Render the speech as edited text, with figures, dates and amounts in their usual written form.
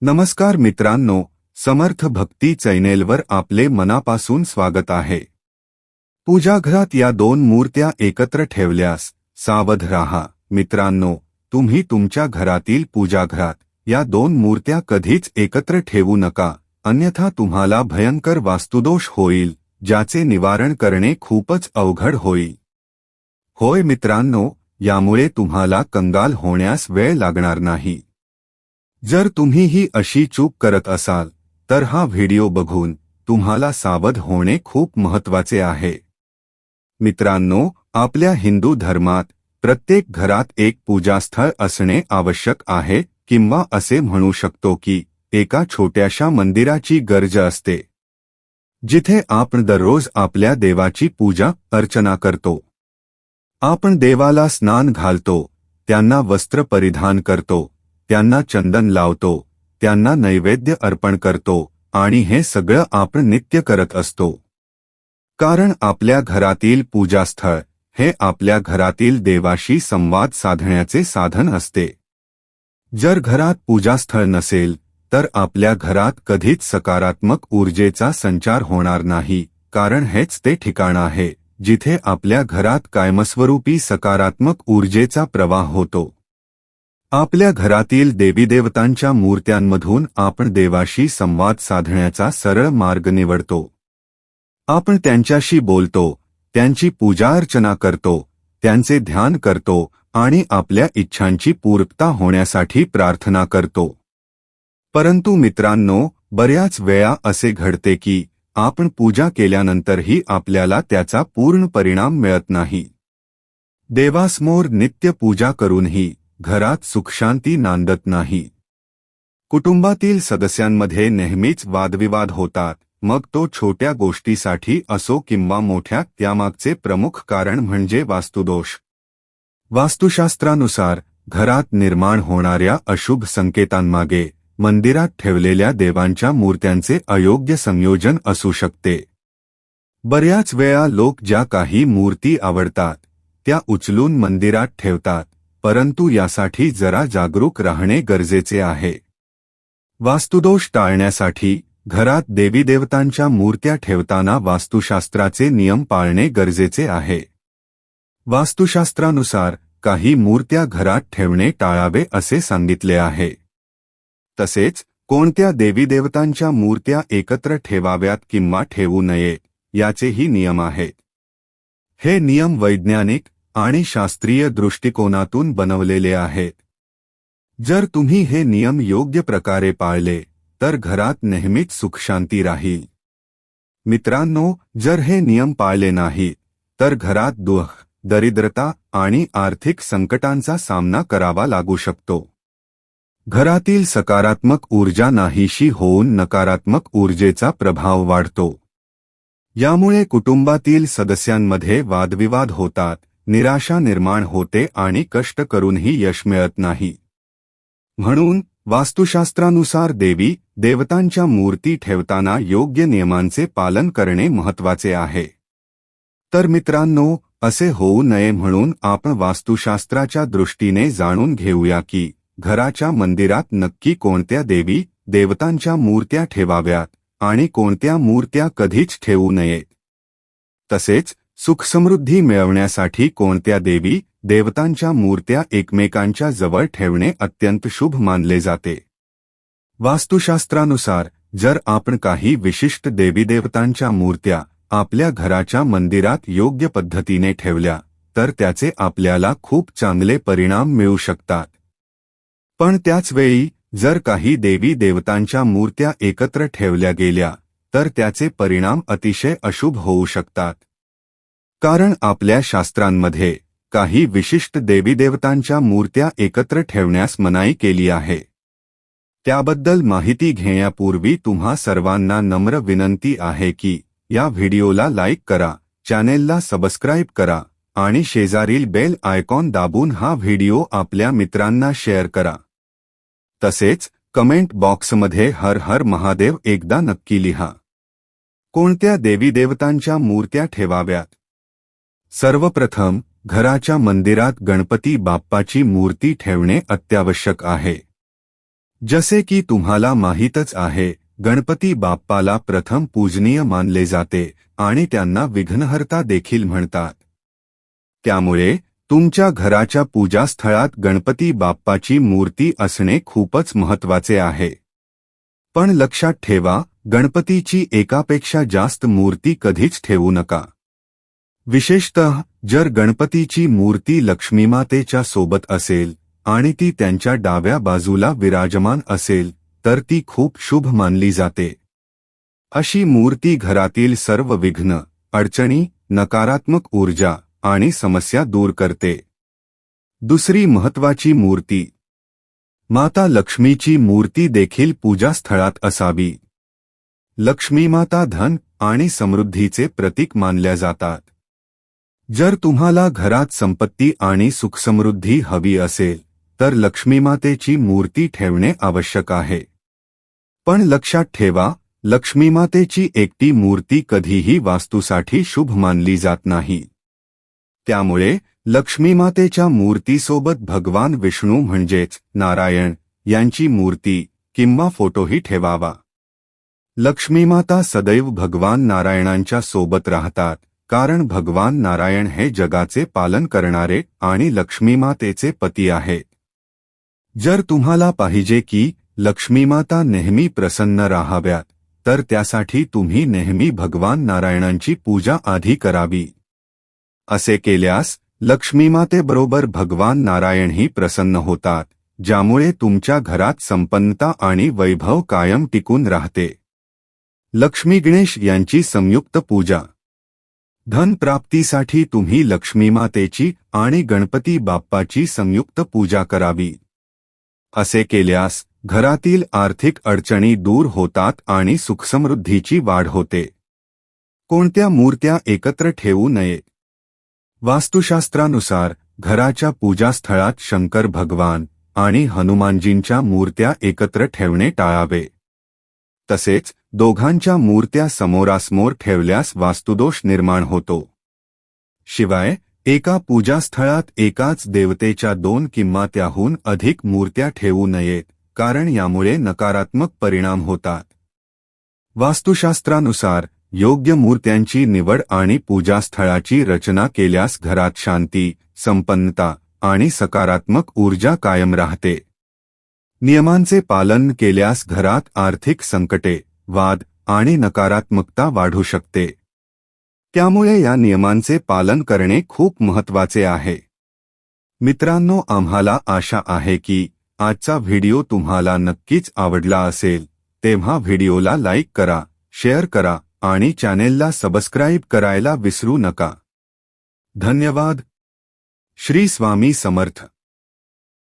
नमस्कार मित्रांनो, समर्थ भक्ती चॅनेलवर आपले मनापासून स्वागत आहे। पूजाघरात या दोन मूर्त्या एकत्र ठेवल्यास सावध राहा। मित्रांनो, तुम्ही तुमच्या घरातील पूजाघरात या दोन मूर्त्या कधीच एकत्र ठेवू नका, अन्यथा तुम्हाला भयंकर वास्तुदोष होईल, ज्याचे निवारण करणे खूपच अवघड होईल। होय मित्रांनो, यामुळे तुम्हाला कंगाल होण्यास वेळ लागणार नाही। जर तुम्ही ही अशी चूक करत असाल तर हा व्हिडिओ बघून तुम्हाला सावध होणे खूप महत्त्वाचे आहे। मित्रांनो, आपल्या हिंदू धर्मात प्रत्येक घरात एक पूजास्थळ असणे आवश्यक आहे, किंवा असे म्हणू शकतो की एका छोट्याशा मंदिराची गरज असते, जिथे आपण दररोज आपल्या देवाची पूजा अर्चना करतो। आपण देवाला स्नान घालतो, त्यांना वस्त्र परिधान करतो, त्यांना चंदन लावतो, त्यांना नैवेद्य अर्पण करतो, आणि हे सगळं आपण नित्य करत असतो। कारण आपल्या घरातील पूजास्थळ हे आपल्या घरातील देवाशी संवाद साधण्याचे साधन असते। जर घरात पूजास्थळ नसेल तर आपल्या घरात कधीच सकारात्मक ऊर्जेचा संचार होणार नाही, कारण हेच ते ठिकाण आहे जिथे आपल्या घरात कायमस्वरूपी सकारात्मक ऊर्जेचा प्रवाह होतो। आपल्या घरातील देवीदेवतांच्या मूर्त्यांमधून आपण देवाशी संवाद साधण्याचा सरळ मार्ग निवडतो। आपण त्यांच्याशी बोलतो, त्यांची पूजा अर्चना करतो, त्यांचे ध्यान करतो आणि आपल्या इच्छांची पूर्तता होण्यासाठी प्रार्थना करतो। परंतु मित्रांनो, बऱ्याच वेळा असे घडते की आपण पूजा केल्यानंतरही आपल्याला त्याचा पूर्ण परिणाम मिळत नाही। देवासमोर नित्य पूजा करूनही घरात सुखशांती नांदत नाही। कुटुंबातील सदस्यांमध्ये नेहमीच वादविवाद होतात, मग तो छोट्या गोष्टीसाठी असो किंवा मोठ्या, त्यामागचे प्रमुख कारण म्हणजे वास्तुदोष। वास्तुशास्त्रानुसार घरात निर्माण होणाऱ्या अशुभ संकेतांमागे मंदिरात ठेवलेल्या देवांच्या मूर्त्यांचे अयोग्य संयोजन असू शकते। बऱ्याच वेळा लोक ज्या काही मूर्ती आवडतात त्या उचलून मंदिरात ठेवतात, परंतु यासाठी जरा जागरूक राहणे गरजेचे आहे। वास्तुदोष टाळण्यासाठी घरात देवीदेवतांच्या मूर्त्या ठेवताना वास्तुशास्त्राचे नियम पाळणे गरजेचे आहे। वास्तुशास्त्रानुसार काही मूर्त्या घरात ठेवणे टाळावे असे सांगितले आहे। तसेच कोणत्या देवीदेवतांच्या मूर्त्या एकत्र ठेवाव्यात किंवा ठेवू नये याचेही नियम आहेत। हे नियम वैज्ञानिक आणि शास्त्रीय दृष्टिकोनातून बनवलेले आहेत। जर तुम्ही हे नियम योग्य प्रकारे पाळले तर घरात नेहमीच सुखशांती राहील। मित्रांनो, जर हे नियम पाळले नाहीत तर घरात दुःख, दरिद्रता आणि आर्थिक संकटांचा सामना करावा लागू शकतो। घरातील सकारात्मक ऊर्जा नाहीशी होऊन नकारात्मक ऊर्जेचा प्रभाव वाढतो। यामुळे कुटुंबातील सदस्यांमध्ये वादविवाद होतात, निराशा निर्माण होते आणि कष्ट करूनही यश मिळत नाही। म्हणून वास्तुशास्त्रानुसार देवी देवतांच्या मूर्ती ठेवताना योग्य नियमांचे पालन करणे महत्त्वाचे आहे। तर मित्रांनो, असे होऊ नये म्हणून आपण वास्तुशास्त्राच्या दृष्टीने जाणून घेऊया की घराच्या मंदिरात नक्की कोणत्या देवी देवतांच्या मूर्त्या ठेवाव्यात आणि कोणत्या मूर्त्या कधीच ठेवू नयेत। तसेच सुखसमृद्धी मिळवण्यासाठी कोणत्या देवी देवतांच्या मूर्त्या एकमेकांच्या जवळ ठेवणे अत्यंत शुभ मानले जाते। वास्तुशास्त्रानुसार जर आपण काही विशिष्ट देवीदेवतांच्या मूर्त्या आपल्या घराच्या मंदिरात योग्य पद्धतीने ठेवल्या तर त्याचे आपल्याला खूप चांगले परिणाम मिळू शकतात। पण त्याच वेळी जर काही देवी देवतांच्या मूर्त्या एकत्र ठेवल्या गेल्या तर त्याचे परिणाम अतिशय अशुभ होऊ शकतात। कारण आपल्या शास्त्रांमध्ये काही विशिष्ट देवीदेवतांच्या मूर्त्या एकत्र ठेवण्यास मनाई केली आहे। त्याबद्दल माहिती घेण्यापूर्वी तुम्हा सर्वांना नम्र विनंती आहे की या व्हिडिओला लाईक करा, चॅनेलला सबस्क्राईब करा आणि शेजारील बेल आयकॉन दाबून हा व्हिडिओ आपल्या मित्रांना शेअर करा। तसेच कमेंट बॉक्समध्ये हर हर महादेव एकदा नक्की लिहा। कोणत्या देवीदेवतांच्या मूर्त्या ठेवाव्यात? सर्वप्रथम घराच्या मंदिरात गणपती बाप्पाची मूर्ती ठेवणे अत्यावश्यक आहे। जसे की तुम्हाला माहीतच आहे, गणपती बाप्पाला प्रथम पूजनीय मानले जाते आणि त्यांना विघ्नहर्ता देखील म्हणतात. त्यामुळे तुमच्या घराच्या पूजास्थळात गणपती बाप्पाची मूर्ती असणे खूपच महत्त्वाचे आहे. पण लक्षात ठेवा, गणपतीची एकापेक्षा जास्त मूर्ती कधीच ठेवू नका. विशेषतः जर गणपतीची मूर्ती लक्ष्मीमातेच्या सोबत असेल आणि ती त्यांच्या डाव्या बाजूला विराजमान असेल तर ती खूप शुभ मानली जाते. अशी मूर्ती घरातील सर्व विघ्न, अडचणी, नकारात्मक ऊर्जा आणि समस्या दूर करते. दुसरी महत्त्वाची मूर्ती. माता लक्ष्मीची मूर्ती देखील पूजास्थळात असावी. लक्ष्मीमाता धन आणि समृद्धीचे प्रतीक मानल्या जातात. जर तुम्हाला घरात संपत्ती आणि सुखसमृद्धी हवी असेल तर लक्ष्मीमातेची मूर्ती ठेवणे आवश्यक आहे. पण लक्षात ठेवा, लक्ष्मीमातेची एकटी मूर्ती कधीही वास्तूसाठी शुभ मानली जात नाही. त्यामुळे लक्ष्मीमातेच्या मूर्तीसोबत भगवान विष्णू म्हणजेच नारायण यांची मूर्ती किंवा फोटोही ठेवावा. लक्ष्मीमाता सदैव भगवान नारायणांच्या सोबत राहतात, कारण भगवान नारायण हे जगाचे पालन करणारे आणि लक्ष्मीमातेचे पती आहेत. जर तुम्हाला पाहिजे की लक्ष्मीमाता नेहमी प्रसन्न राहाव्यात तर त्यासाठी तुम्ही नेहमी भगवान नारायणांची पूजा आधी करावी. असे केल्यास लक्ष्मीमातेबरोबर भगवान नारायणही प्रसन्न होतात, ज्यामुळे तुमच्या घरात संपन्नता आणि वैभव कायम टिकून राहते. लक्ष्मी गणेश यांची संयुक्त पूजा. धन प्राप्तीसाठी तुम्ही लक्ष्मीमातेची आणि गणपती बाप्पाची संयुक्त पूजा करावी. असे केल्यास घरातील आर्थिक अडचणी दूर होतात आणि सुखसमृद्धीची वाढ होते. कोणत्या मूर्त्या एकत्र ठेवू नये. वास्तुशास्त्रानुसार घराच्या पूजास्थळात शंकर भगवान आणि हनुमानजींच्या मूर्त्या एकत्र ठेवणे टाळावे. तसेच दोघांच्या मूर्त्या समोरासमोर ठेवल्यास वास्तुदोष निर्माण होतो. शिवाय एका पूजास्थळात एकाच देवतेच्या 2 किंवा त्याहून अधिक मूर्त्या ठेवू नयेत, कारण यामुळे नकारात्मक परिणाम होतात. वास्तुशास्त्रानुसार योग्य मूर्त्यांची निवड आणि पूजास्थळाची रचना केल्यास घरात शांती, संपन्नता आणि सकारात्मक ऊर्जा कायम राहते. नियमांचे पालन केल्यास घरात आर्थिक संकटे, वाद आणि नकारात्मकता वाढू शकते. त्यामुळे या नियमांचे पालन करणे खूप महत्त्वाचे आहे. मित्रांनो, आम्हाला आशा आहे की आजचा व्हिडिओ तुम्हाला नक्कीच आवडला असेल. तेव्हा व्हिडिओला लाईक करा, शेअर करा आणि चॅनेलला सबस्क्राईब करायला विसरू नका. धन्यवाद. श्री स्वामी समर्थ.